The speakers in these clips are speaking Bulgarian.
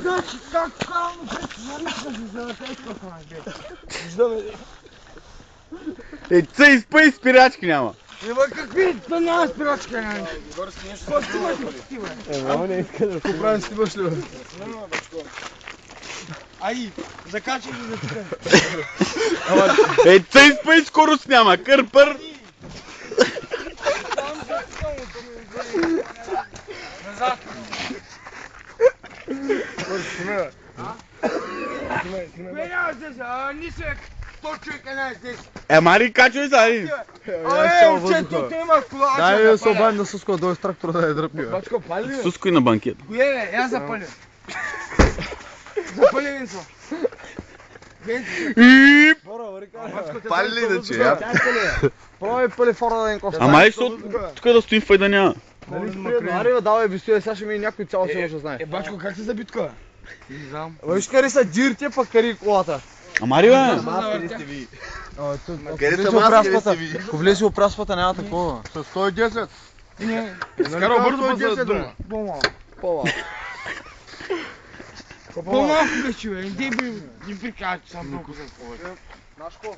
Значи, как кално пред за тежко са виждаме. Цей спъй спирачки няма. Ева какви? То няма спирачки, няма. Какво снимаш ти, бе? Много не иска да Какво правим снимаш ли, бе? Ай, закачай ги за тук. Цей спъй скорост няма, кърпър. Назад. Снимай. Кое няма здесь? Нисък. 100 човека няма здесь. Мари, качвай са, ай. Че тук има кола. Дай да се обади на Суско, да дойде с трактора да я дръпни. Бачко, пали ли? Суско и на банкет. Кое бе? Я запали. Запали Венцо. Ип! Пали ли да че? Пробай пали фора да не коста. Ама тук да стоим файда няма. Нали сприят на Арива, давай бисуя, сега ще ми някой цяло село ще знае. Бачко, как се заби тук? Не знам. Виж кари са джиртия, пък кари колата. Мари, бе. Къде са маските си? Ако влезе опраспата няма такова. С 110. Не. Скарал бързо за дума. По-малко. По-малко. По-малко беше, бе. Не прикажа, че съм много за повече. Нашко.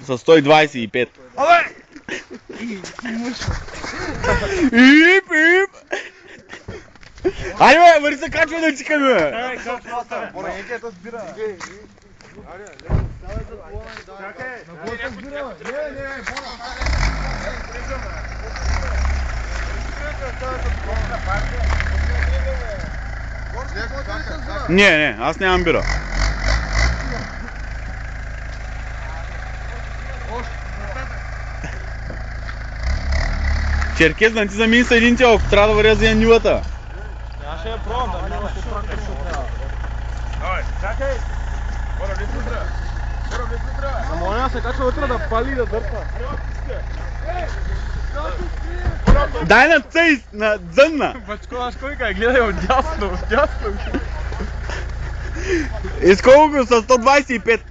За 125. Абе! Ти мъжко. Ип, ип! Айде, бе, върви се качва да чикаме, бе. Не, аз нямам бира. Черкес, да не ти замини с един тяло, трябва да вървя за нивата. Аз ще я пробвам да минам по трактор, защото трябва. Давай, чакай! Бора, влез вътре! Бора, влез вътре! Ама няма се качва вътре да пали и да дърпа. Дай на цей, на дзънна! Бачко, аз кой как гледай отдясно, отдясно. Изколко го с 125.